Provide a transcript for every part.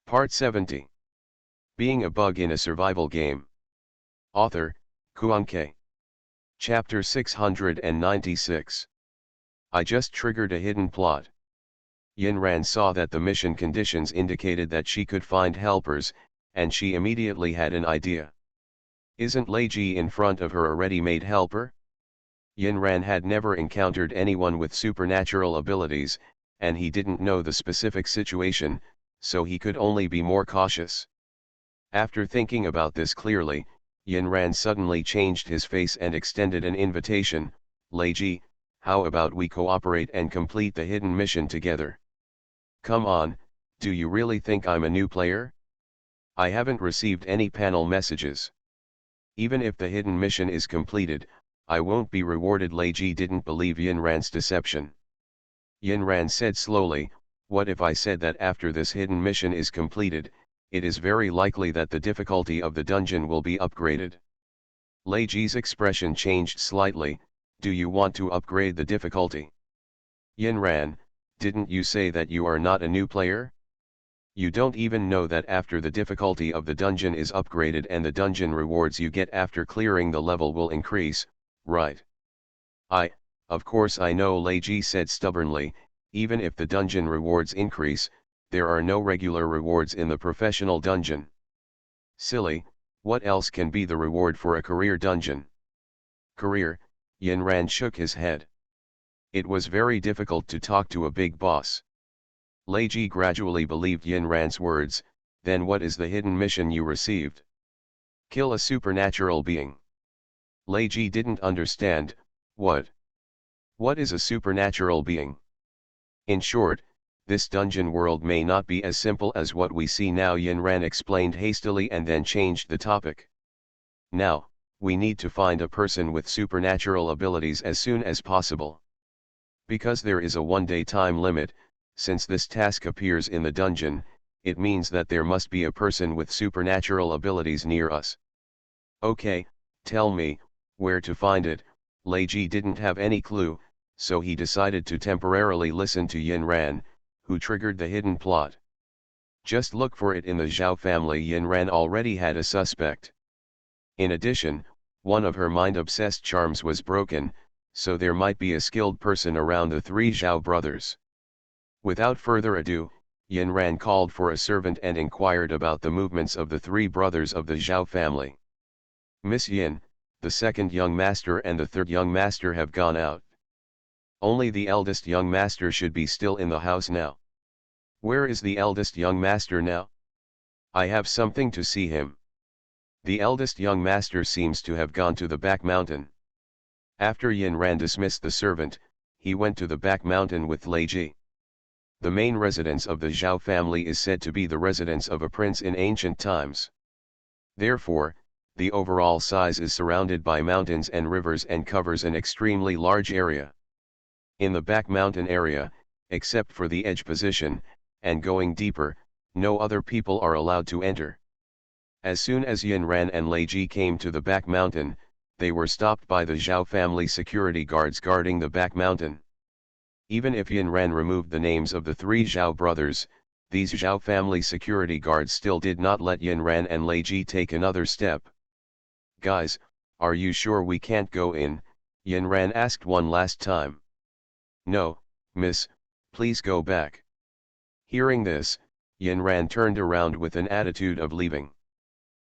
Part 70. Being a Bug in a Survival Game. Author, Kuanke. Chapter 696. I just triggered a hidden plot. Yinran saw that the mission conditions indicated that she could find helpers, and she immediately had an idea. Isn't Leiji in front of her a ready-made helper? Yinran had never encountered anyone with supernatural abilities, and he didn't know the specific situation, so he could only be more cautious. After thinking about this clearly, Yinran suddenly changed his face and extended an invitation. Leiji, how about we cooperate and complete the hidden mission together? Come on, do you really think I'm a new player? I haven't received any panel messages. Even if the hidden mission is completed, I won't be rewarded. Leiji didn't believe Yinran's deception. Yinran said slowly, what if I said that after this hidden mission is completed, it is very likely that the difficulty of the dungeon will be upgraded? Leiji's expression changed slightly. Do you want to upgrade the difficulty? Yinran, didn't you say that you are not a new player? You don't even know that after the difficulty of the dungeon is upgraded and the dungeon rewards you get after clearing the level will increase, right? Of course I know, Leiji said stubbornly. Even if the dungeon rewards increase, there are no regular rewards in the professional dungeon. Silly, what else can be the reward for a career dungeon? Career? Yinran shook his head. It was very difficult to talk to a big boss. Leiji gradually believed Yinran's words. Then what is the hidden mission you received? Kill a supernatural being. Leiji didn't understand. What? What is a supernatural being? In short, this dungeon world may not be as simple as what we see now, Yinran explained hastily and then changed the topic. Now, we need to find a person with supernatural abilities as soon as possible. Because there is a one-day time limit, since this task appears in the dungeon, it means that there must be a person with supernatural abilities near us. Okay, tell me, where to find it? Leiji didn't have any clue, so he decided to temporarily listen to Yinran, who triggered the hidden plot. Just look for it in the Zhao family. Yinran already had a suspect. In addition, one of her mind-obsessed charms was broken, so there might be a skilled person around the three Zhao brothers. Without further ado, Yinran called for a servant and inquired about the movements of the three brothers of the Zhao family. Miss Yin, the second young master and the third young master have gone out. Only the eldest young master should be still in the house now. Where is the eldest young master now? I have something to see him. The eldest young master seems to have gone to the back mountain. After Yinran dismissed the servant, he went to the back mountain with Leiji. The main residence of the Zhao family is said to be the residence of a prince in ancient times. Therefore, the overall size is surrounded by mountains and rivers and covers an extremely large area. In the back mountain area, except for the edge position, and going deeper, no other people are allowed to enter. As soon as Yinran and Leiji came to the back mountain, they were stopped by the Zhao family security guards guarding the back mountain. Even if Yinran removed the names of the three Zhao brothers, these Zhao family security guards still did not let Yinran and Leiji take another step. Guys, are you sure we can't go in? Yinran asked one last time. No, miss, please go back. Hearing this, Yinran turned around with an attitude of leaving.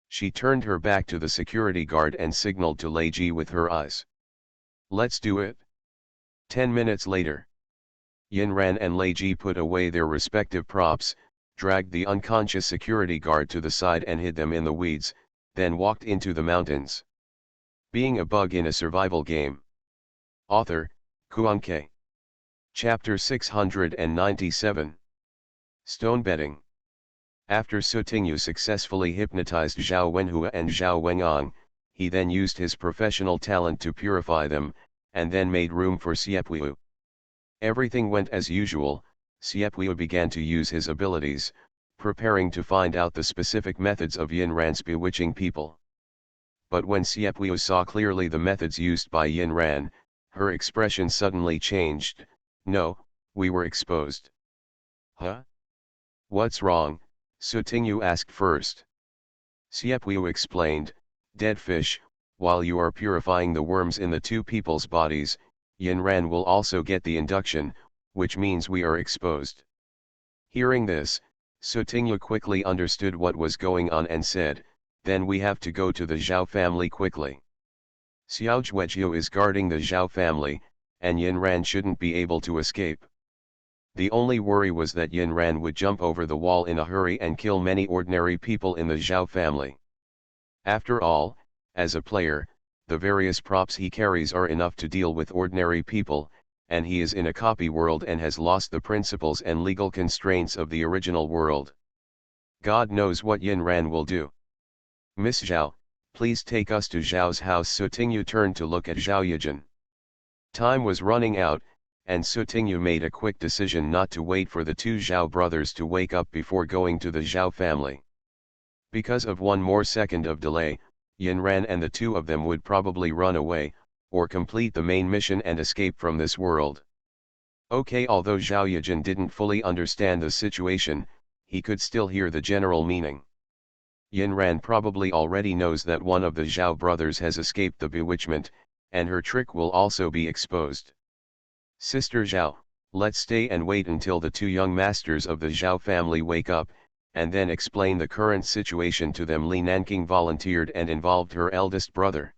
She turned her back to the security guard and signaled to Leiji with her eyes. Let's do it. 10 minutes later. Yinran and Leiji put away their respective props, dragged the unconscious security guard to the side and hid them in the weeds, then walked into the mountains. Being a Bug in a Survival Game. Author, Kuanke. Chapter 697. Stone Betting. After Su Tingyu successfully hypnotized Zhao Wenhua and Zhao Wengang, he then used his professional talent to purify them, and then made room for Siepuyu. Everything went as usual. Siepuyu began to use his abilities, preparing to find out the specific methods of Yinran's bewitching people. But when Siepuyu saw clearly the methods used by Yinran, her expression suddenly changed. No, we were exposed. Huh? What's wrong, Sutingyu asked first. Siepwiu explained, dead fish, while you are purifying the worms in the two people's bodies, Yinran will also get the induction, which means we are exposed. Hearing this, Sutingyu quickly understood what was going on and said, then we have to go to the Zhao family quickly. Xiao Zhuejiu is guarding the Zhao family, and Yinran shouldn't be able to escape. The only worry was that Yinran would jump over the wall in a hurry and kill many ordinary people in the Zhao family. After all, as a player, the various props he carries are enough to deal with ordinary people, and he is in a copy world and has lost the principles and legal constraints of the original world. God knows what Yinran will do. Miss Zhao, please take us to Zhao's house. Sutingyu turned to look at Zhao Yijin. Time was running out, and Sutingyu made a quick decision not to wait for the two Zhao brothers to wake up before going to the Zhao family. Because of one more second of delay, Yinran and the two of them would probably run away, or complete the main mission and escape from this world. Okay, although Zhao Yijin didn't fully understand the situation, he could still hear the general meaning. Yinran probably already knows that one of the Zhao brothers has escaped the bewitchment, and her trick will also be exposed. Sister Zhao, let's stay and wait until the two young masters of the Zhao family wake up, and then explain the current situation to them. Li Nanqing volunteered and involved her eldest brother.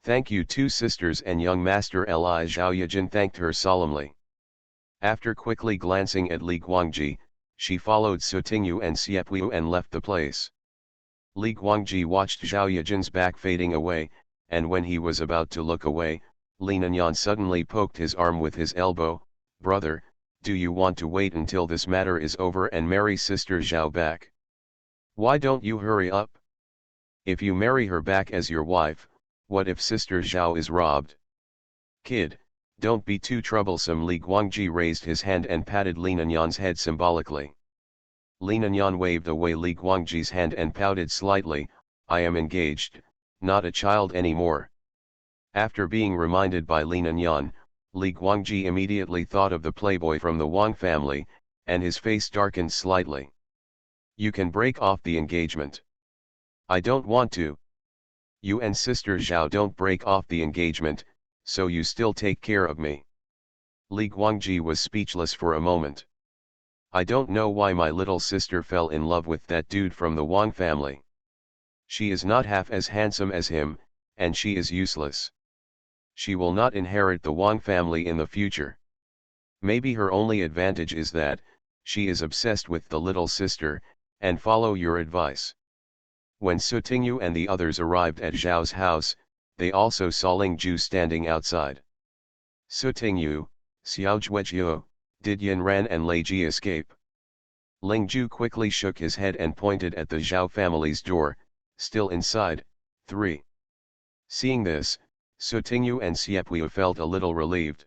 Thank you, two sisters and young master Li. Zhao Yijin thanked her solemnly. After quickly glancing at Li Guangji, she followed Sutingyu and Siepwiu and left the place. Li Guangji watched Zhao Yijin's back fading away, and when he was about to look away, Li Nanyan suddenly poked his arm with his elbow. Brother, do you want to wait until this matter is over and marry Sister Zhao back? Why don't you hurry up? If you marry her back as your wife, what if Sister Zhao is robbed? Kid, don't be too troublesome. Li Guangji raised his hand and patted Li Nanyan's head symbolically. Li Nanyan waved away Li Guangji's hand and pouted slightly. I am engaged, not a child anymore. After being reminded by Li Nanyan, Li Guangji immediately thought of the playboy from the Wang family, and his face darkened slightly. You can break off the engagement. I don't want to. You and Sister Zhao don't break off the engagement, so you still take care of me. Li Guangji was speechless for a moment. I don't know why my little sister fell in love with that dude from the Wang family. She is not half as handsome as him, and she is useless. She will not inherit the Wang family in the future. Maybe her only advantage is that, she is obsessed with the little sister, and follow your advice. When Sutingyu and the others arrived at Zhao's house, they also saw Ling Ju standing outside. Sutingyu, Xiao Zhuejiu, did Yinran and Lei Ji escape? Ling Ju quickly shook his head and pointed at the Zhao family's door, still inside. 3. Seeing this, Sutingyu and Siepwiu felt a little relieved.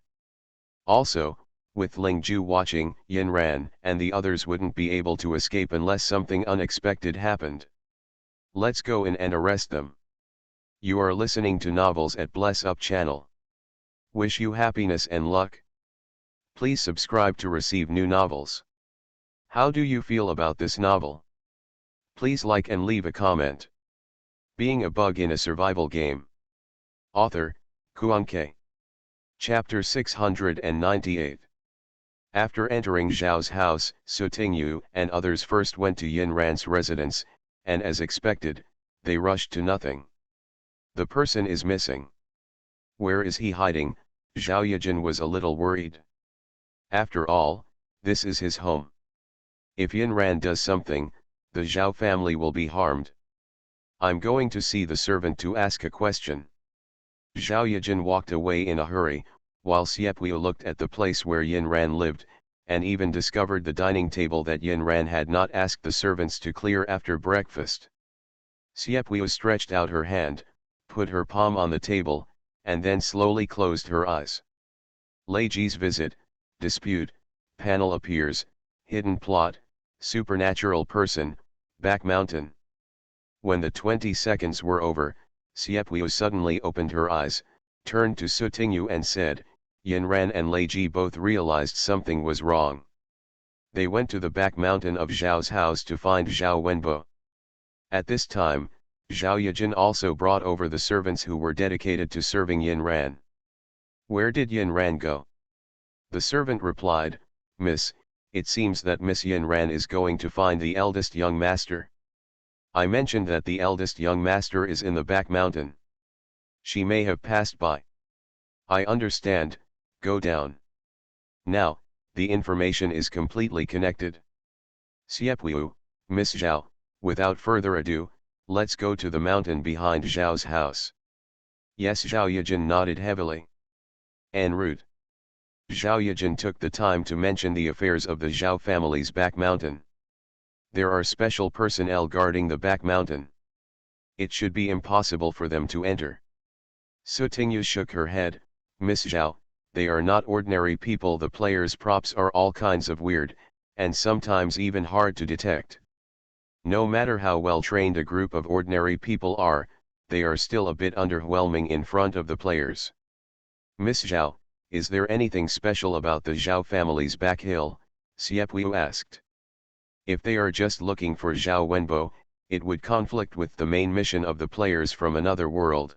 Also, with Ling Ju watching, Yinran and the others wouldn't be able to escape unless something unexpected happened. Let's go in and arrest them. You are listening to Novels at Bless Up channel. Wish you happiness and luck. Please subscribe to receive new novels. How do you feel about this novel? Please like and leave a comment. Being a bug in a survival game. Author, Kuan-Ke. Chapter 698. After entering Zhao's house, Sutingyu and others first went to Yinran's residence, and as expected, they rushed to nothing. The person is missing. Where is he hiding? Zhao Yijin was a little worried. After all, this is his home. If Yinran does something, the Zhao family will be harmed. I'm going to see the servant to ask a question. Zhao Yijin walked away in a hurry, while Siepwiu looked at the place where Yinran lived, and even discovered the dining table that Yinran had not asked the servants to clear after breakfast. Siepwiu stretched out her hand, put her palm on the table, and then slowly closed her eyes. Lei Ji's visit, dispute, panel appears, hidden plot, supernatural person, back mountain. When the 20 seconds were over, Siepwiu suddenly opened her eyes, turned to Sutingyu and said, Yinran and Lei Ji both realized something was wrong. They went to the back mountain of Zhao's house to find Zhao Wenbo. At this time, Zhao Yijin also brought over the servants who were dedicated to serving Yin Ran. "Where did Yin Ran go?" The servant replied, "Miss, it seems that Miss Yin Ran is going to find the eldest young master. I mentioned that the eldest young master is in the back mountain. She may have passed by." "I understand, go down." Now, the information is completely connected. "Siepwu, Miss Zhao, without further ado, let's go to the mountain behind Zhao's house." "Yes." Zhao Yijin nodded heavily. En route, Zhao Yijin took the time to mention the affairs of the Zhao family's back mountain. "There are special personnel guarding the back mountain. It should be impossible for them to enter." Su Tingyu shook her head. "Miss Zhao, they are not ordinary people. The players' props are all kinds of weird, and sometimes even hard to detect. No matter how well trained a group of ordinary people are, they are still a bit underwhelming in front of the players." "Miss Zhao, is there anything special about the Zhao family's back hill?" Siepwu asked. "If they are just looking for Zhao Wenbo, it would conflict with the main mission of the players from another world.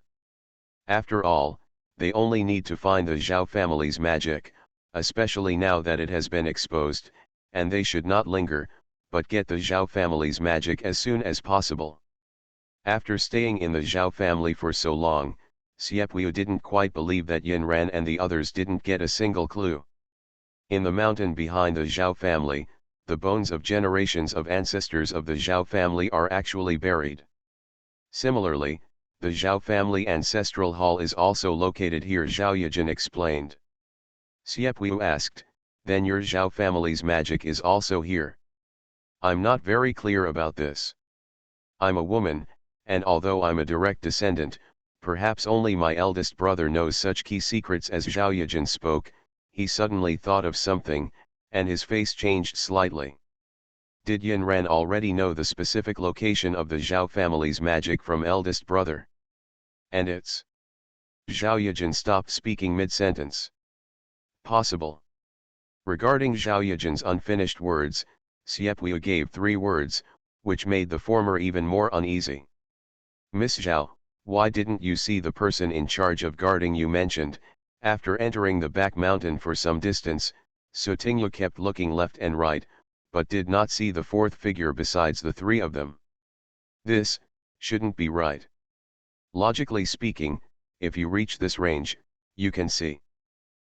After all, they only need to find the Zhao family's magic, especially now that it has been exposed, and they should not linger, but get the Zhao family's magic as soon as possible." After staying in the Zhao family for so long, Siepwu didn't quite believe that Yin Ran and the others didn't get a single clue. In the mountain behind the Zhao family, the bones of generations of ancestors of the Zhao family are actually buried. Similarly, the Zhao family ancestral hall is also located here, Zhao Yijin explained. Siepwu asked, "Then your Zhao family's magic is also here?" "I'm not very clear about this. I'm a woman, and although I'm a direct descendant, perhaps only my eldest brother knows such key secrets." As Zhao Yijin spoke, he suddenly thought of something, and his face changed slightly. Did Yin Ran already know the specific location of the Zhao family's magic from eldest brother? And it's... Zhao Yijin stopped speaking mid-sentence. "Possible." Regarding Zhao Yijin's unfinished words, Siepwu gave 3 words, which made the former even more uneasy. "Miss Zhao, why didn't you see the person in charge of guarding you mentioned?" After entering the back mountain for some distance, Su Tingyu kept looking left and right, but did not see the 4th figure besides the 3 of them. "This shouldn't be right. Logically speaking, if you reach this range, you can see."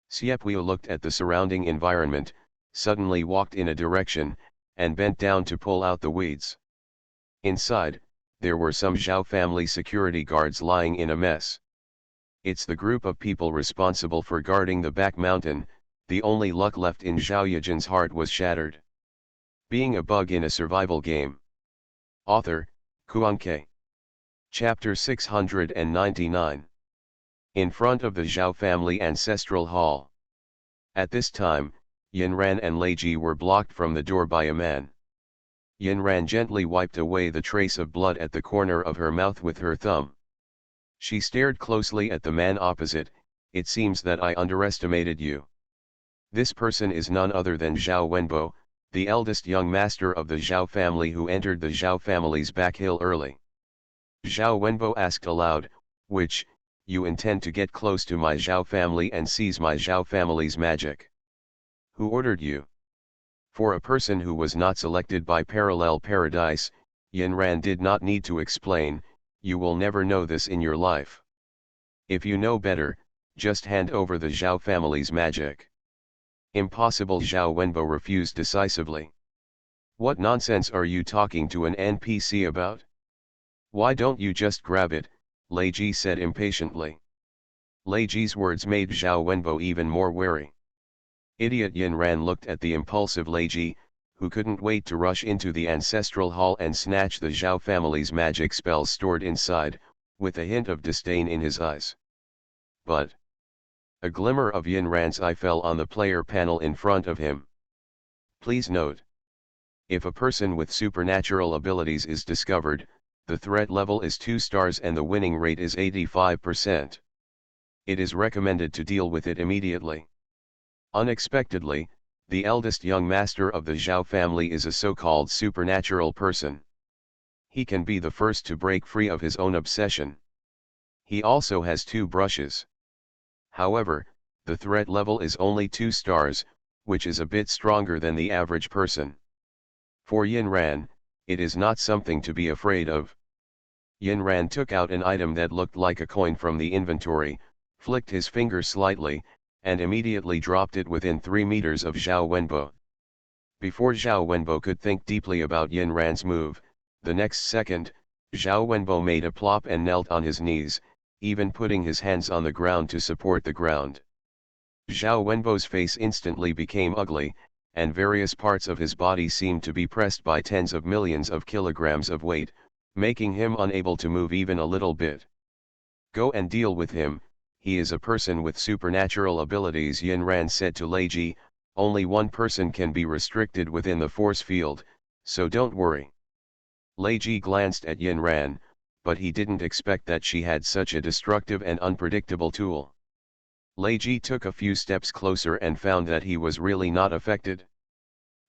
Siepwu looked at the surrounding environment, suddenly walked in a direction, and bent down to pull out the weeds. Inside, there were some Zhao family security guards lying in a mess. It's the group of people responsible for guarding the back mountain. The only luck left in Zhao Yijin's heart was shattered. Being a bug in a survival game. Author, Kuan-Ke. Chapter 699. In front of the Zhao family ancestral hall. At this time, Yin Ran and Lei Ji were blocked from the door by a man. Yin Ran gently wiped away the trace of blood at the corner of her mouth with her thumb. She stared closely at the man opposite. "It seems that I underestimated you. This person is none other than Zhao Wenbo, the eldest young master of the Zhao family who entered the Zhao family's back hill early." Zhao Wenbo asked aloud, "Which, you intend to get close to my Zhao family and seize my Zhao family's magic? Who ordered you?" For a person who was not selected by Parallel Paradise, Yin Ran did not need to explain. "You will never know this in your life. If you know better, just hand over the Zhao family's magic." "Impossible." Zhao Wenbo refused decisively. "What nonsense are you talking to an NPC about? Why don't you just grab it?" Lei Ji said impatiently. Lei Ji's words made Zhao Wenbo even more wary. Idiot. Yin Ran looked at the impulsive Lei Ji, who couldn't wait to rush into the ancestral hall and snatch the Zhao family's magic spells stored inside, with a hint of disdain in his eyes. But a glimmer of Yin Ran's eye fell on the player panel in front of him. Please note: if a person with supernatural abilities is discovered, the threat level is 2 stars and the winning rate is 85%. It is recommended to deal with it immediately. Unexpectedly, The eldest young master of the Zhao family is a so-called supernatural person. He can be the first to break free of his own obsession. He also has 2 brushes. However, the threat level is only 2 stars, which is a bit stronger than the average person. For Yin Ran, it is not something to be afraid of. Yin Ran took out an item that looked like a coin from the inventory, flicked his finger slightly, and immediately dropped it within 3 meters of Zhao Wenbo. Before Zhao Wenbo could think deeply about Yin Ran's move, the next second, Zhao Wenbo made a plop and knelt on his knees, even putting his hands on the ground to support the ground. Zhao Wenbo's face instantly became ugly, and various parts of his body seemed to be pressed by tens of millions of kilograms of weight, making him unable to move even a little bit. Go and deal with him, he is a person with supernatural abilities, Yin Ran said to Lei Ji. Only one person can be restricted within the force field, so don't worry. Lei Ji glanced at Yin Ran, but he didn't expect that she had such a destructive and unpredictable tool. Lei Ji took a few steps closer and found that he was really not affected.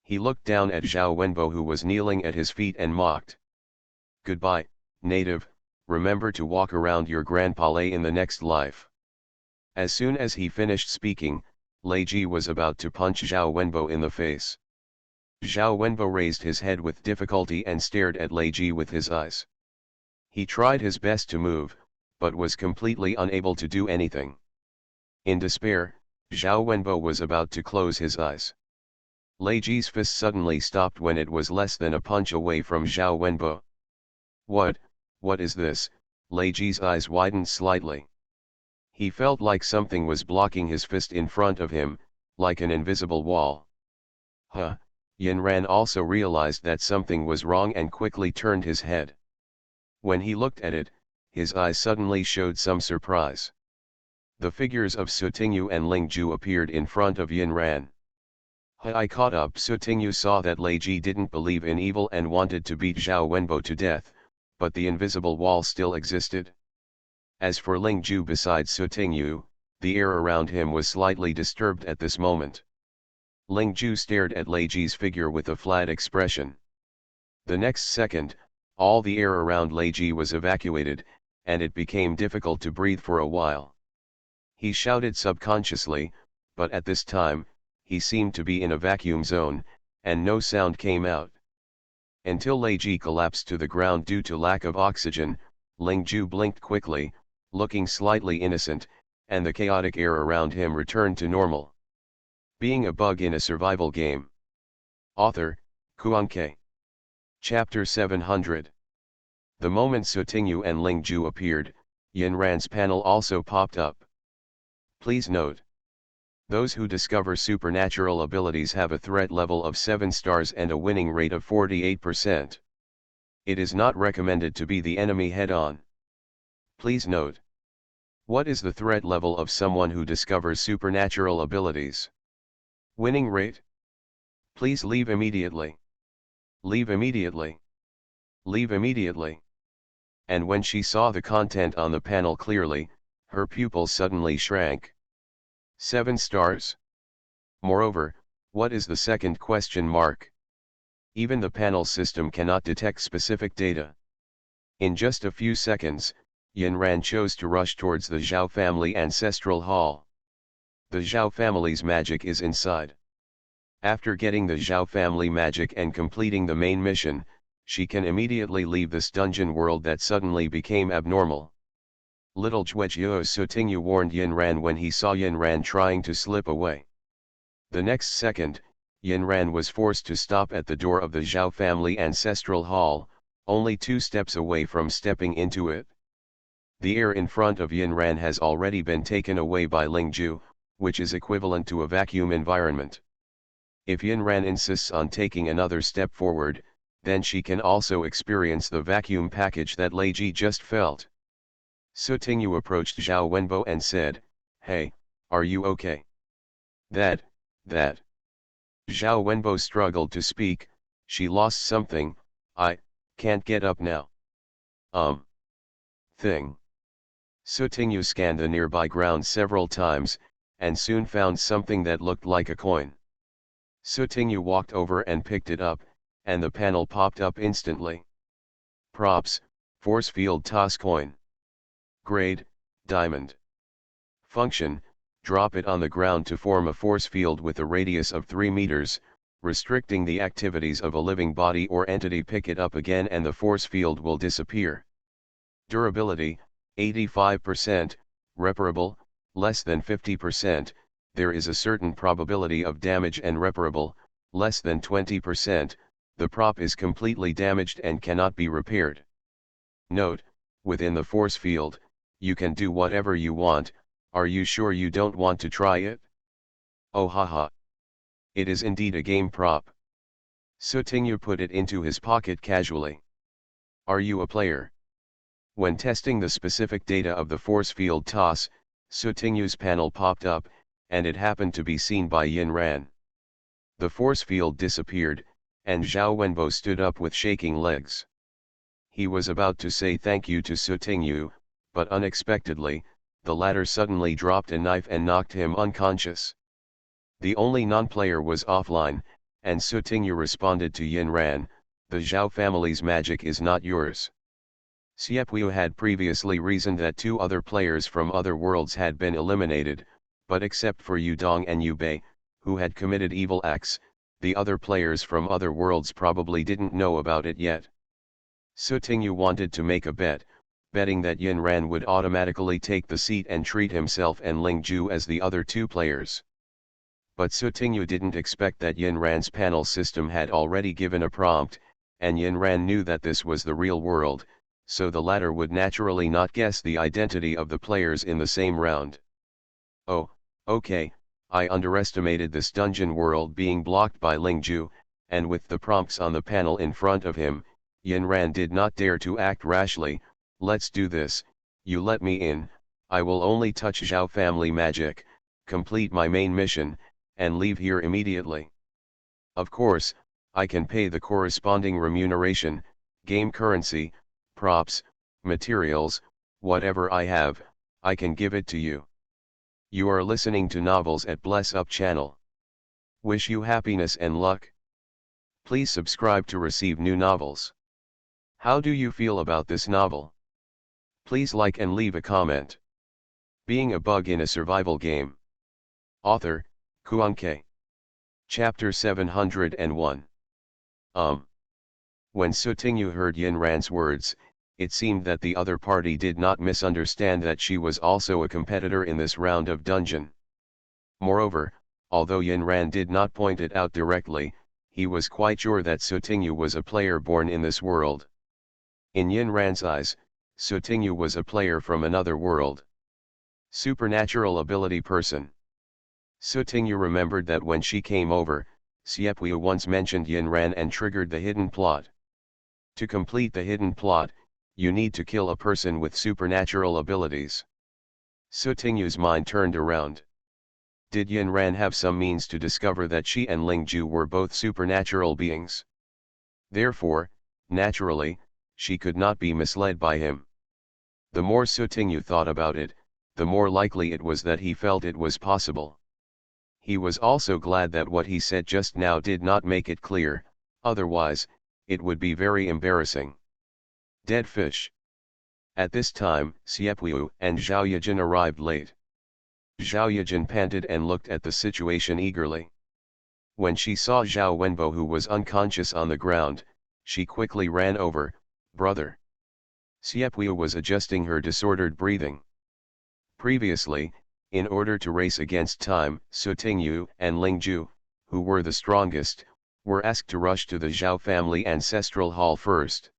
He looked down at Zhao Wenbo, who was kneeling at his feet, and mocked. Goodbye, native, remember to walk around your Grand Palais in the next life. As soon as he finished speaking, Lei Ji was about to punch Zhao Wenbo in the face. Zhao Wenbo raised his head with difficulty and stared at Lei Ji with his eyes. He tried his best to move, but was completely unable to do anything. In despair, Zhao Wenbo was about to close his eyes. Lei Ji's fist suddenly stopped when it was less than a punch away from Zhao Wenbo. What is this? Lei Ji's eyes widened slightly. He felt like something was blocking his fist in front of him, like an invisible wall. Huh! Yin Ran also realized that something was wrong and quickly turned his head. When he looked at it, his eyes suddenly showed some surprise. The figures of Su Tingyu and Ling Ju appeared in front of Yin Ran. I caught up. Su Tingyu saw that Lei Ji didn't believe in evil and wanted to beat Zhao Wenbo to death, but the invisible wall still existed. As for Ling Ju, besides Su Tingyu, the air around him was slightly disturbed at this moment. Ling Ju stared at Lei Ji's figure with a flat expression. The next second, all the air around Lei Ji was evacuated, and it became difficult to breathe for a while. He shouted subconsciously, but at this time, he seemed to be in a vacuum zone, and no sound came out. Until Lei Ji collapsed to the ground due to lack of oxygen, Ling Ju blinked quickly, looking slightly innocent, and the chaotic air around him returned to normal. Being a bug in a survival game. Author, Kuan-Ke. Chapter 700. The moment Su Tingyu and Ling Ju appeared, Yin Ran's panel also popped up. Please note. Those who discover supernatural abilities have a threat level of 7 stars and a winning rate of 48%. It is not recommended to beat the enemy head-on. Please note. What is the threat level of someone who discovers supernatural abilities? Winning rate? Please leave immediately. Leave immediately. Leave immediately. And when she saw the content on the panel clearly, her pupils suddenly shrank. 7 stars? Moreover, what is the second question mark? Even the panel system cannot detect specific data. In just a few seconds, Yin Ran chose to rush towards the Zhao family ancestral hall. The Zhao family's magic is inside. After getting the Zhao family magic and completing the main mission, she can immediately leave this dungeon world that suddenly became abnormal. Little Zhuezhou Su Tingyu warned Yin Ran when he saw Yin Ran trying to slip away. The next second, Yin Ran was forced to stop at the door of the Zhao family ancestral hall, only 2 steps away from stepping into it. The air in front of Yin Ran has already been taken away by Ling Ju, which is equivalent to a vacuum environment. If Yin Ran insists on taking another step forward, then she can also experience the vacuum package that Lei Ji just felt. Su Tingyu approached Zhao Wenbo and said, "Hey, are you okay?" That. Zhao Wenbo struggled to speak. She lost something. I can't get up now. Thing. Su Tingyu scanned the nearby ground several times, and soon found something that looked like a coin. Sutingyu walked over and picked it up, and the panel popped up instantly. Props: force field toss coin. Grade: diamond. Function: drop it on the ground to form a force field with a radius of 3 meters, restricting the activities of a living body or entity. Pick it up again and the force field will disappear. Durability: 85%, reparable, less than 50%, there is a certain probability of damage, and reparable, less than 20%, the prop is completely damaged and cannot be repaired. Note: within the force field, you can do whatever you want. Are you sure you don't want to try it? Oh haha. It is indeed a game prop. Sutingyu put it into his pocket casually. Are you a player? When testing the specific data of the force field toss, Sutingyu's panel popped up, and it happened to be seen by Yin Ran. The force field disappeared, and Zhao Wenbo stood up with shaking legs. He was about to say thank you to Sutingyu, but unexpectedly, the latter suddenly dropped a knife and knocked him unconscious. The only non-player was offline, and Sutingyu responded to Yin Ran, "The Zhao family's magic is not yours." Xiepu had previously reasoned that 2 other players from other worlds had been eliminated, but except for Yu Dong and Yu Bei, who had committed evil acts, the other players from other worlds probably didn't know about it yet. Sutingyu wanted to make a bet, betting that Yin Ran would automatically take the seat and treat himself and Ling Ju as the other 2 players. But Sutingyu didn't expect that Yin Ran's panel system had already given a prompt, and Yin Ran knew that this was the real world, so the latter would naturally not guess the identity of the players in the same round. Oh, okay, I underestimated this dungeon world being blocked by Ling Ju, and with the prompts on the panel in front of him, Yin Ran did not dare to act rashly. Let's do this, you let me in, I will only touch Zhao family magic, complete my main mission, and leave here immediately. Of course, I can pay the corresponding remuneration, game currency, props, materials, whatever I have, I can give it to you. You are listening to Novels at Bless Up channel. Wish you happiness and luck. Please subscribe to receive new novels. How do you feel about this novel? Please like and leave a comment. Being a bug in a survival game. Author, Kuan-Ke. Chapter 701. When Sutingyu heard Yin Ran's words, it seemed that the other party did not misunderstand that she was also a competitor in this round of dungeon. Moreover, although Yin Ran did not point it out directly, he was quite sure that Sutingyu was a player born in this world. In Yin Ran's eyes, Sutingyu was a player from another world. Supernatural ability person. Sutingyu remembered that when she came over, Xiepu once mentioned Yin Ran and triggered the hidden plot. To complete the hidden plot, you need to kill a person with supernatural abilities. Sutingyu's mind turned around. Did Yin Ran have some means to discover that she and Ling Ju were both supernatural beings? Therefore, naturally, she could not be misled by him. The more Sutingyu thought about it, the more likely it was that he felt it was possible. He was also glad that what he said just now did not make it clear, otherwise, it would be very embarrassing. Dead fish. At this time, Xiepu and Zhao Yijin arrived late. Zhao Yijin panted and looked at the situation eagerly. When she saw Zhao Wenbo, who was unconscious on the ground, she quickly ran over. "Brother." Xiepu was adjusting her disordered breathing. Previously, in order to race against time, Sutingyu and Ling Ju, who were the strongest, were asked to rush to the Zhao family ancestral hall first.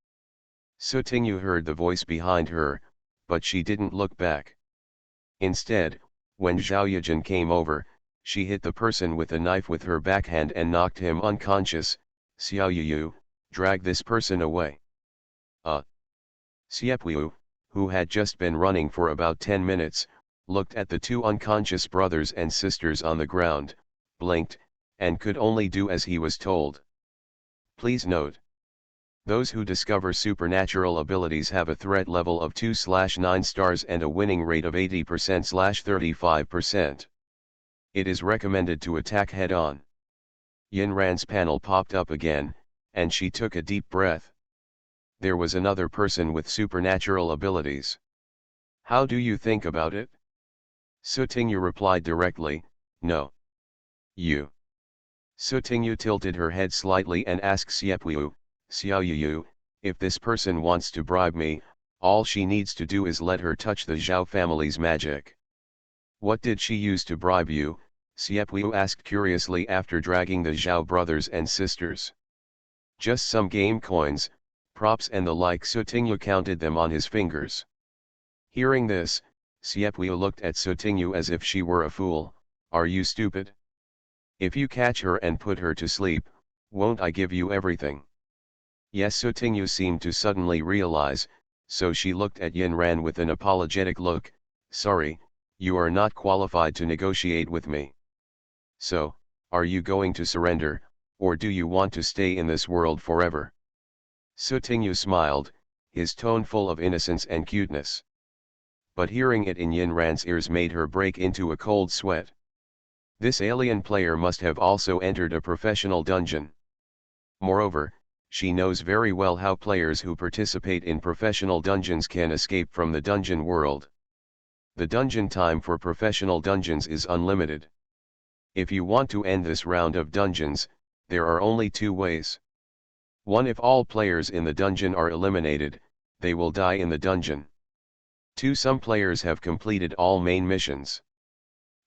Sutingyu heard the voice behind her, but she didn't look back. Instead, when Zhao Yijin came over, she hit the person with a knife with her backhand and knocked him unconscious. "Xiao Yu, drag this person away." Xiepu, who had just been running for about 10 minutes, looked at the 2 unconscious brothers and sisters on the ground, blinked, and could only do as he was told. Please note: those who discover supernatural abilities have a threat level of 2/9 stars and a winning rate of 80%/35%. It is recommended to attack head-on. Yin Ran's panel popped up again, and she took a deep breath. There was another person with supernatural abilities. How do you think about it? Sutingyu replied directly, no. You. Sutingyu tilted her head slightly and asked Xiaoyu, Xiaoyu, if this person wants to bribe me, all she needs to do is let her touch the Zhao family's magic. What did she use to bribe you? Xiaoyu asked curiously after dragging the Zhao brothers and sisters. Just some game coins, props and the like. Sutingyu counted them on his fingers. Hearing this, Xiaoyu looked at Sutingyu as if she were a fool. Are you stupid? If you catch her and put her to sleep, won't I give you everything? Yes, Sutingyu seemed to suddenly realize, so she looked at Yin Ran with an apologetic look. Sorry, you are not qualified to negotiate with me. So, are you going to surrender, or do you want to stay in this world forever? Sutingyu smiled, his tone full of innocence and cuteness. But hearing it in Yin Ran's ears made her break into a cold sweat. This alien player must have also entered a professional dungeon. Moreover, she knows very well how players who participate in professional dungeons can escape from the dungeon world. The dungeon time for professional dungeons is unlimited. If you want to end this round of dungeons, there are only two ways. One, if all players in the dungeon are eliminated, they will die in the dungeon. Two, some players have completed all main missions.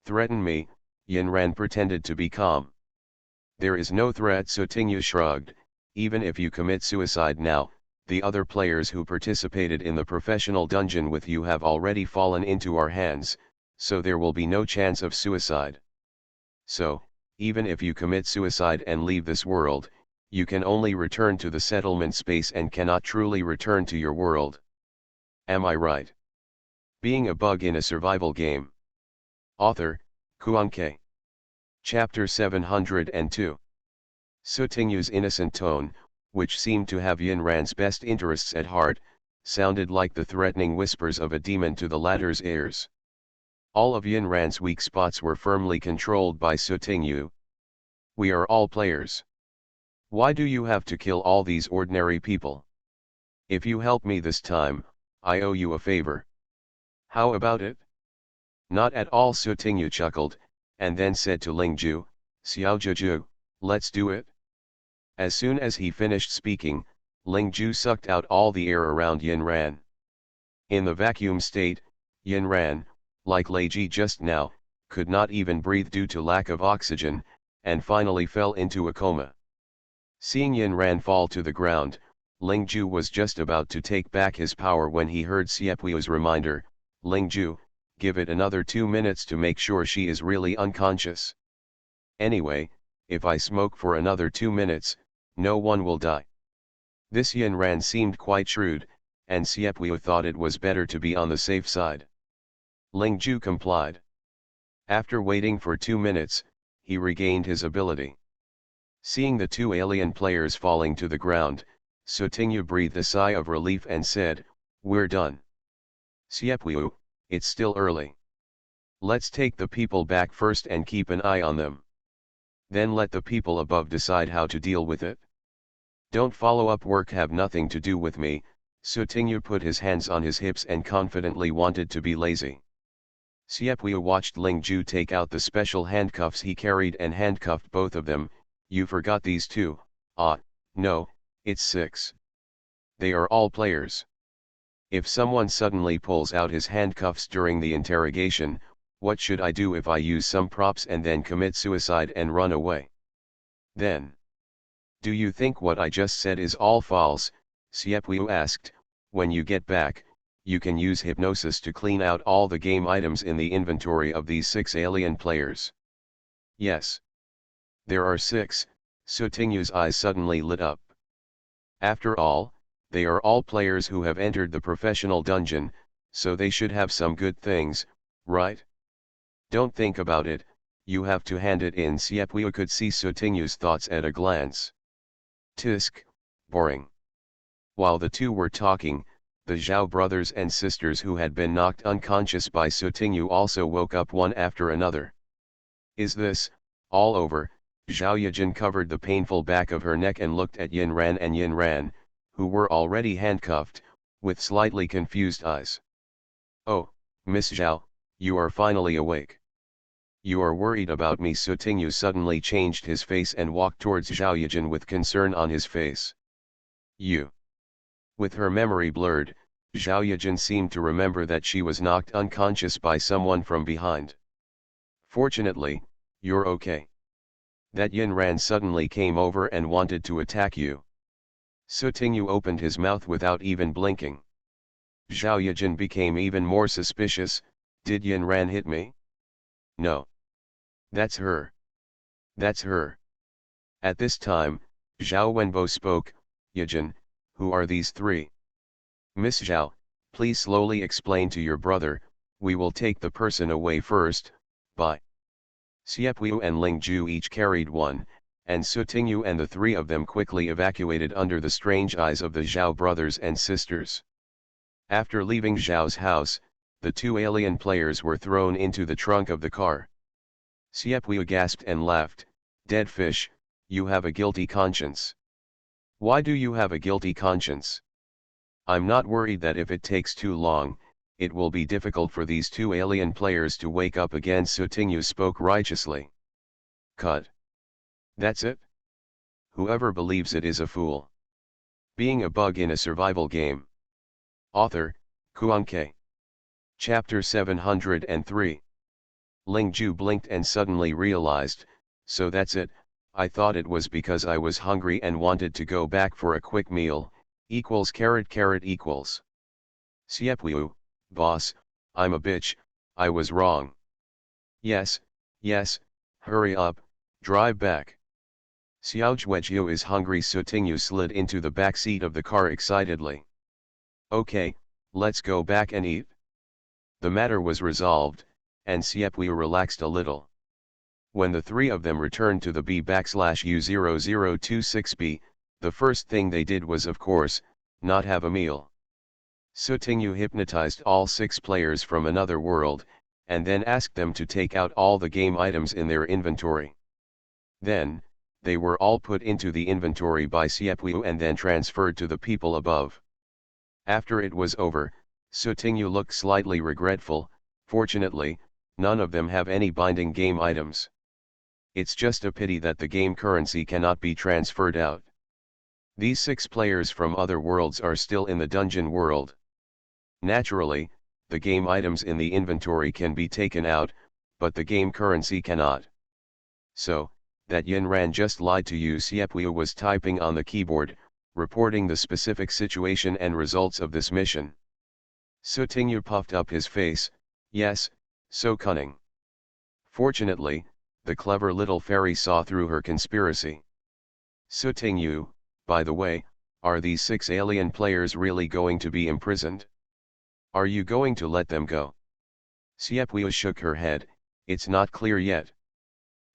Threaten me, Yin Ran pretended to be calm. There is no threat, Sutingyu shrugged. Even if you commit suicide now, the other players who participated in the professional dungeon with you have already fallen into our hands, so there will be no chance of suicide. So, even if you commit suicide and leave this world, you can only return to the settlement space and cannot truly return to your world. Am I right? Being a bug in a survival game. Author, Kuan-Ke. Chapter 702. Sutingyu's innocent tone, which seemed to have Yin Ran's best interests at heart, sounded like the threatening whispers of a demon to the latter's ears. All of Yin Ran's weak spots were firmly controlled by Sutingyu. We are all players. Why do you have to kill all these ordinary people? If you help me this time, I owe you a favor. How about it? Not at all, Sutingyu chuckled, and then said to Lingju, Xiaojuju, let's do it. As soon as he finished speaking, Lingju sucked out all the air around Yin Ran. In the vacuum state, Yin Ran, like Leiji just now, could not even breathe due to lack of oxygen, and finally fell into a coma. Seeing Yin Ran fall to the ground, Lingju was just about to take back his power when he heard Xiepuyu's reminder, Lingju, give it another 2 minutes to make sure she is really unconscious. Anyway, if I smoke for another 2 minutes, no one will die. This Yin Ran seemed quite shrewd, and Xiepuyu thought it was better to be on the safe side. Lingju complied. After waiting for 2 minutes, he regained his ability. Seeing the two alien players falling to the ground, Sutingyu breathed a sigh of relief and said, we're done. Xiepuyu, it's still early. Let's take the people back first and keep an eye on them. Then let the people above decide how to deal with it. Don't follow-up work have nothing to do with me. Sutingyu put his hands on his hips and confidently wanted to be lazy. Xiepuyu watched Lingju take out the special handcuffs he carried and handcuffed both of them. You forgot these two. No, it's 6. They are all players. If someone suddenly pulls out his handcuffs during the interrogation, what should I do if I use some props and then commit suicide and run away? Then. Do you think what I just said is all false? Xiepuyu asked. When you get back, you can use hypnosis to clean out all the game items in the inventory of these 6 alien players. Yes. There are 6, Sutingyu's eyes suddenly lit up. After all, they are all players who have entered the professional dungeon, so they should have some good things, right? Don't think about it, you have to hand it in. Xiepuyu could see Sutingyu's thoughts at a glance. Tisk, boring. While the two were talking, the Zhao brothers and sisters who had been knocked unconscious by Sutingyu also woke up one after another. Is this all over? Zhao Yijin covered the painful back of her neck and looked at Yin Ran and Yin Ran, who were already handcuffed, with slightly confused eyes. "Oh, Miss Zhao, you are finally awake. You are worried about me." Su Tingyu suddenly changed his face and walked towards Zhao Yijin with concern on his face. "You." With her memory blurred, Zhao Yijin seemed to remember that she was knocked unconscious by someone from behind. "Fortunately, you're okay. That Yin Ran suddenly came over and wanted to attack you." Su Tingyu opened his mouth without even blinking. Zhao Yijin became even more suspicious. "Did Yin Ran hit me?" "No. That's her. That's her." At this time, Zhao Wenbo spoke. "Yijin, who are these three?" "Miss Zhao, please slowly explain to your brother. We will take the person away first." Bye. Xiepu and Ling Ju each carried one, and Su Tingyu and the three of them quickly evacuated under the strange eyes of the Zhao brothers and sisters. After leaving Zhao's house, the two alien players were thrown into the trunk of the car. Xiepu gasped and laughed. "Dead fish, you have a guilty conscience." "Why do you have a guilty conscience?" "I'm not worried that if it takes too long, it will be difficult for these two alien players to wake up again." Su Tingyu spoke righteously. "Cut. That's it? Whoever believes it is a fool. Being a bug in a survival game." Author, Kuan-Ke. Chapter 703. Ling Ju blinked and suddenly realized, "So that's it. I thought it was because I was hungry and wanted to go back for a quick meal, equals carrot carrot equals. Xiepu, boss, I'm a bitch, I was wrong." Yes, hurry up, drive back." "Xiao Juejiu is hungry." Su Tingyu slid into the back seat of the car excitedly. "Okay, let's go back and eat." The matter was resolved, and Xiepu relaxed a little. When the three of them returned to the B/U0026B, the first thing they did was, of course, not have a meal. Su Tingyu hypnotized all 6 players from another world, and then asked them to take out all the game items in their inventory. Then, they were all put into the inventory by Xiepu and then transferred to the people above. After it was over, Su Tingyu looked slightly regretful. Fortunately, none of them have any binding game items. It's just a pity that the game currency cannot be transferred out. These 6 players from other worlds are still in the dungeon world. Naturally, the game items in the inventory can be taken out, but the game currency cannot. "So, that Yin Ran just lied to you." Xiepu was typing on the keyboard, reporting the specific situation and results of this mission. Su Tingyu puffed up his face. "Yes, so cunning." Fortunately, the clever little fairy saw through her conspiracy. "Su Tingyu, by the way, are these 6 alien players really going to be imprisoned? Are you going to let them go?" Xiepu shook her head. "It's not clear yet.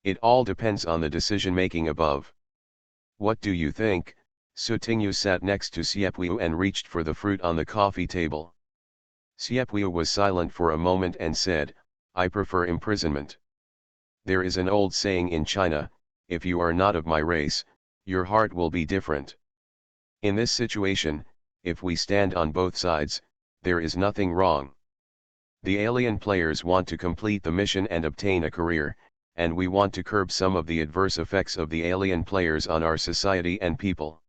It all depends on the decision-making above." "What do you think?" Su Tingyu sat next to Xiepu and reached for the fruit on the coffee table. Xiepu was silent for a moment and said, "I prefer imprisonment. There is an old saying in China, if you are not of my race, your heart will be different. In this situation, if we stand on both sides, there is nothing wrong. The alien players want to complete the mission and obtain a career, and we want to curb some of the adverse effects of the alien players on our society and people."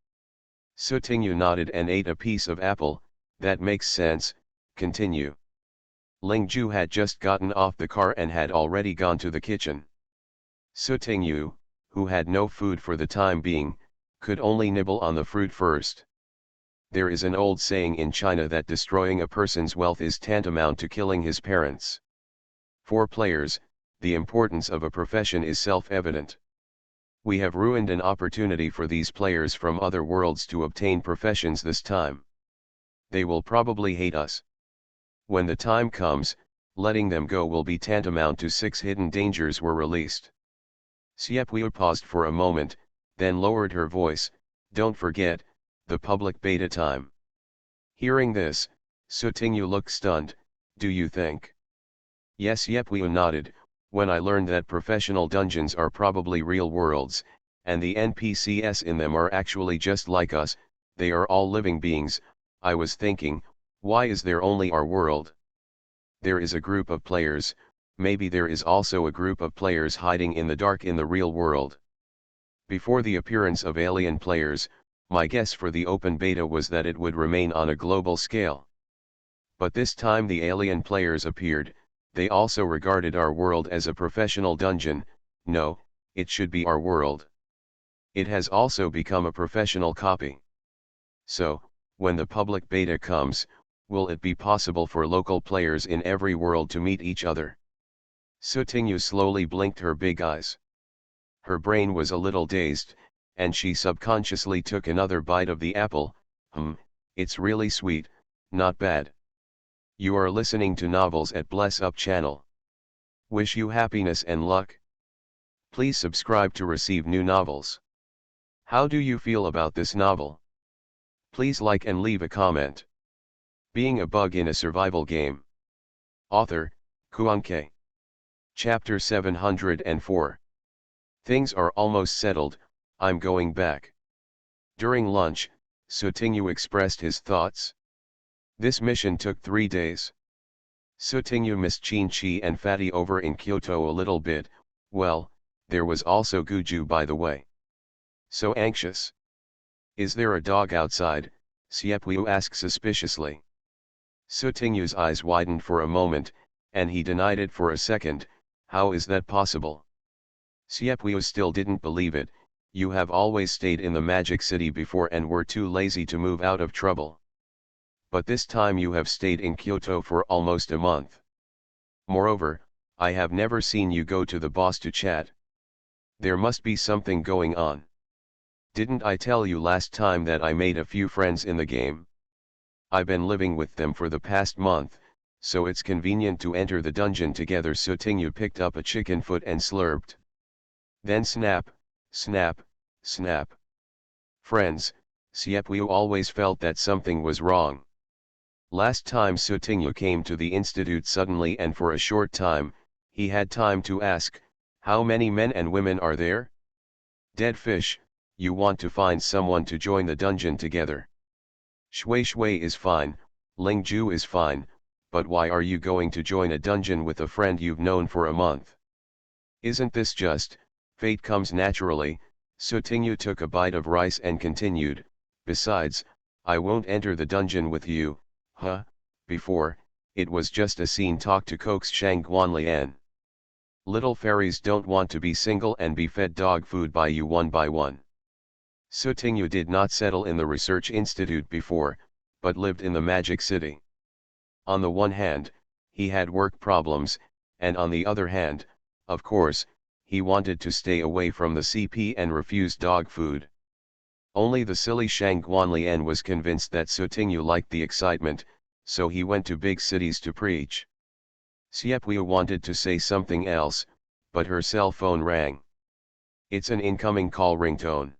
Su Tingyu nodded and ate a piece of apple. "That makes sense, continue." Ling Ju had just gotten off the car and had already gone to the kitchen. Su Tingyu, who had no food for the time being, could only nibble on the fruit first. There is an old saying in China that destroying a person's wealth is tantamount to killing his parents. For players, the importance of a profession is self-evident. We have ruined an opportunity for these players from other worlds to obtain professions this time. They will probably hate us. When the time comes, letting them go will be tantamount to 6 hidden dangers were released. Xiepu paused for a moment, then lowered her voice. "Don't forget, the public beta time." Hearing this, Su Tingyu looked stunned. "Do you think?" Yes. Xiepu nodded. When I learned that professional dungeons are probably real worlds, and the NPCs in them are actually just like us, they are all living beings, I was thinking, why is there only our world? There is a group of players, maybe there is also a group of players hiding in the dark in the real world. Before the appearance of alien players, my guess for the open beta was that it would remain on a global scale. But this time the alien players appeared, they also regarded our world as a professional dungeon. No, it should be our world. It has also become a professional copy. So, when the public beta comes, will it be possible for local players in every world to meet each other? Sutinyu slowly blinked her big eyes. Her brain was a little dazed, and she subconsciously took another bite of the apple. It's really sweet, not bad. You are listening to Novels at Bless Up channel. Wish you happiness and luck. Please subscribe to receive new novels. How do you feel about this novel? Please like and leave a comment. Being a bug in a survival game. Author, Kuanke. Chapter 704. Things are almost settled, I'm going back. During lunch, Sutinyu expressed his thoughts. This mission took 3 days. Sutinyu missed Chin-Chi and Fatty over in Kyoto a little bit, well, there was also Guju by the way. So anxious. Is there a dog outside? Siepwiu asked suspiciously. Sutinyu's eyes widened for a moment, and he denied it for a second. How is that possible? Siepwiu still didn't believe it. You have always stayed in the Magic City before and were too lazy to move out of trouble. But this time you have stayed in Kyoto for almost a month. Moreover, I have never seen you go to the boss to chat. There must be something going on. Didn't I tell you last time that I made a few friends in the game? I've been living with them for the past month, so it's convenient to enter the dungeon together. Sutinyu picked up a chicken foot and slurped. Then snap, snap, snap. Friends, Siepwiu always felt that something was wrong. Last time Sutinyu came to the institute suddenly and for a short time, he had time to ask, how many men and women are there? Dead fish, you want to find someone to join the dungeon together. Shui Shui is fine, Ling Ju is fine, but why are you going to join a dungeon with a friend you've known for a month? Isn't this just, fate comes naturally? Sutinyu took a bite of rice and continued, besides, I won't enter the dungeon with you, before, it was just a scene. Talk to coax Shang Guanlian. Little fairies don't want to be single and be fed dog food by you one by one. Sutinyu did not settle in the research institute before, but lived in the Magic City. On the one hand, he had work problems, and on the other hand, of course, he wanted to stay away from the CP and refused dog food. Only the silly Shang Guanlian was convinced that Sutinyu liked the excitement, so he went to big cities to preach. Siepwiu wanted to say something else, but her cell phone rang. It's an incoming call ringtone.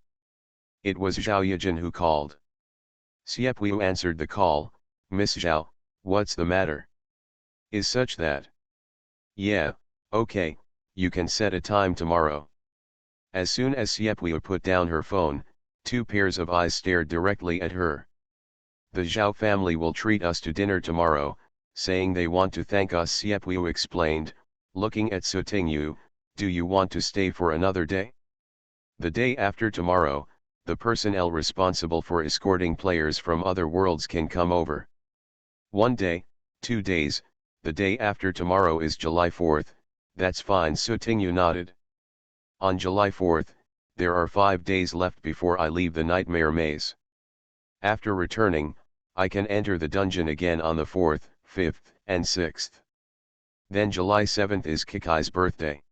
It was Zhao Yijin who called. Siepwiu answered the call. Miss Zhao, what's the matter? Is such that? Yeah, okay, you can set a time tomorrow. As soon as Siepwiu put down her phone, 2 pairs of eyes stared directly at her. The Zhao family will treat us to dinner tomorrow, saying they want to thank us. Siepwiu explained, looking at Sutinyu. Do you want to stay for another day? The day after tomorrow, the personnel responsible for escorting players from other worlds can come over. 1 day, 2 days, the day after tomorrow is July 4th, that's fine. Sutinyu nodded. On July 4th, there are 5 days left before I leave the Nightmare Maze. After returning, I can enter the dungeon again on the 4th, 5th, and 6th. Then July 7th is Kikai's birthday.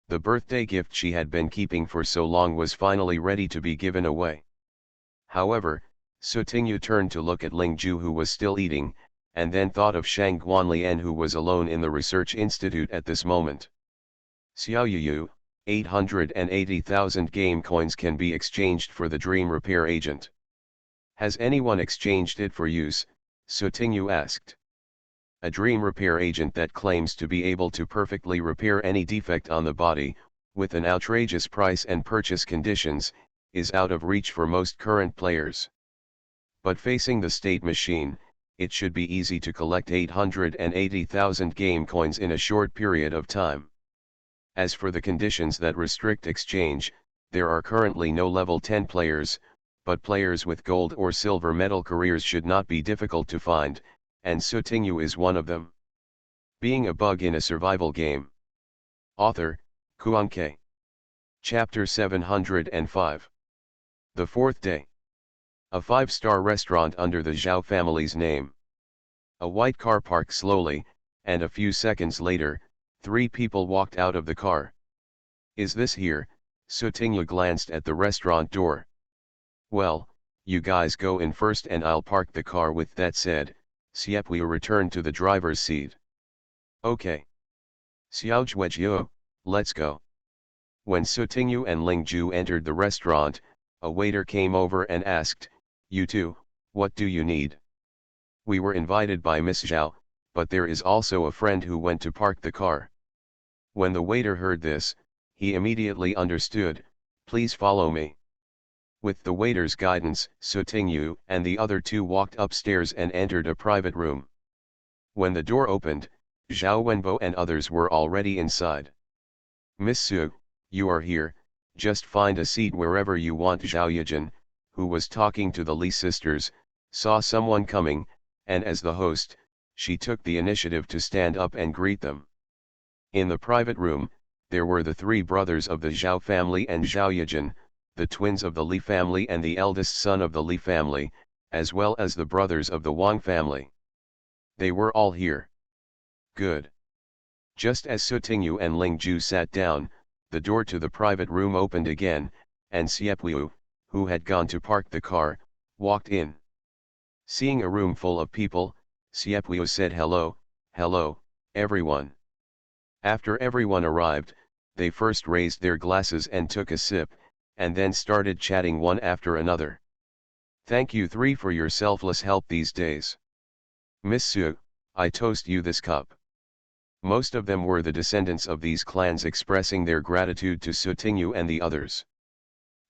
The birthday gift she had been keeping for so long was finally ready to be given away. However, Sutinyu turned to look at Ling Ju, who was still eating, and then thought of Shang Guanlian, who was alone in the research institute at this moment. Xiaoyu, 880,000 game coins can be exchanged for the Dream Repair Agent. Has anyone exchanged it for use? Sutinyu asked. a dream repair agent that claims to be able to perfectly repair any defect on the body, with an outrageous price and purchase conditions, is out of reach for most current players. But facing the state machine, it should be easy to collect 880,000 game coins in a short period of time. As for the conditions that restrict exchange, there are currently no level 10 players, but players with gold or silver medal careers should not be difficult to find, and Sutinyu is one of them. Being a bug in a survival game. Author, Kuanke. Chapter 705. The Fourth Day. A 5-star restaurant under the Zhao family's name. A white car parked slowly, and a few seconds later, 3 people walked out of the car. Is this here? Sutinyu glanced at the restaurant door. Well, you guys go in first and I'll park the car. With that said, Xiepui returned to the driver's seat. Okay. Xiaojue, let's go. When Sutinyu and Lingju entered the restaurant, a waiter came over and asked, "You two, what do you need?" "We were invited by Miss Zhao, but there is also a friend who went to park the car." When the waiter heard this, he immediately understood. "Please follow me." With the waiter's guidance, Sutinyu and the other 2 walked upstairs and entered a private room. When the door opened, Zhao Wenbo and others were already inside. "Miss Su, you are here, just find a seat wherever you want." Zhao Yijin, who was talking to the Li sisters, saw someone coming, and as the host, she took the initiative to stand up and greet them. In the private room, there were the 3 brothers of the Zhao family and Zhao Yijin, the twins of the Li family and the eldest son of the Li family, as well as the brothers of the Wang family. They were all here. Good. Just as Sutinyu and Lingju sat down, the door to the private room opened again, and Xiepui, who had gone to park the car, walked in. Seeing a room full of people, Xiepui said, "Hello, hello, everyone." After everyone arrived, they first raised their glasses and took a sip, and then started chatting one after another. "Thank you 3 for your selfless help these days. Miss Su, I toast you this cup." Most of them were the descendants of these clans expressing their gratitude to Sutinyu and the others.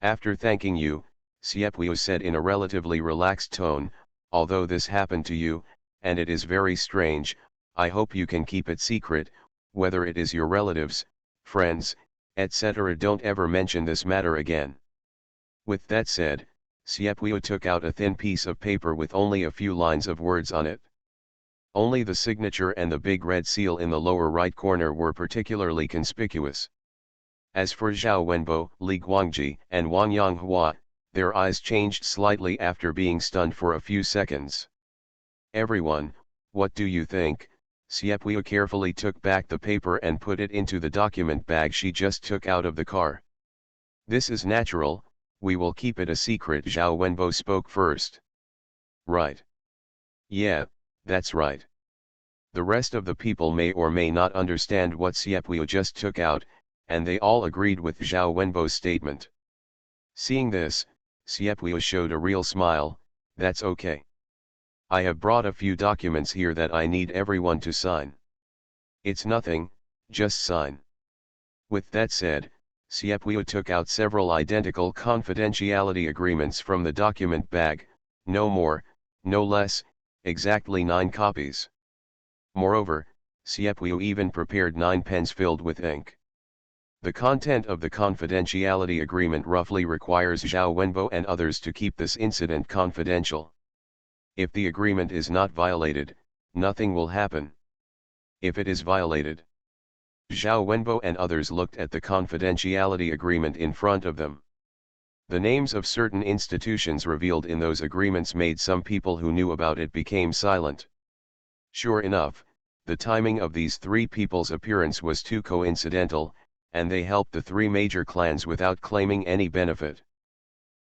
After thanking you, Xiepui said in a relatively relaxed tone, "Although this happened to you, and it is very strange, I hope you can keep it secret, whether it is your relatives, friends, etc. Don't ever mention this matter again." With that said, Xiepui took out a thin piece of paper with only a few lines of words on it. Only the signature and the big red seal in the lower right corner were particularly conspicuous. As for Zhao Wenbo, Li Guangji, and Wang Yanghua, their eyes changed slightly after being stunned for a few seconds. "Everyone, what do you think?" Xiepui carefully took back the paper and put it into the document bag she just took out of the car. "This is natural, we will keep it a secret." Zhao Wenbo spoke first. "Right. Yeah, that's right." The rest of the people may or may not understand what Xiepui just took out, and they all agreed with Zhao Wenbo's statement. Seeing this, Xiepui showed a real smile. "That's okay. I have brought a few documents here that I need everyone to sign." "It's nothing, just sign." With that said, Xiepui took out several identical confidentiality agreements from the document bag, no more, no less, exactly 9 copies. Moreover, Xiepui even prepared 9 pens filled with ink. The content of the confidentiality agreement roughly requires Zhao Wenbo and others to keep this incident confidential. If the agreement is not violated, nothing will happen. If it is violated, Zhao Wenbo and others looked at the confidentiality agreement in front of them. The names of certain institutions revealed in those agreements made some people who knew about it became silent. Sure enough, the timing of these 3 people's appearance was too coincidental, and they helped the 3 major clans without claiming any benefit.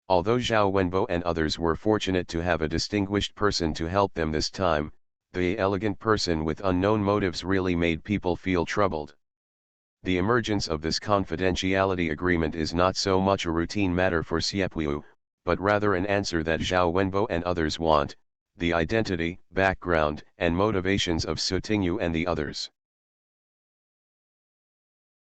Although Zhao Wenbo and others were fortunate to have a distinguished person to help them this time, the elegant person with unknown motives really made people feel troubled. The emergence of this confidentiality agreement is not so much a routine matter for Xiepui, but rather an answer that Zhao Wenbo and others want. the identity, background, and motivations of Sutinyu and the others.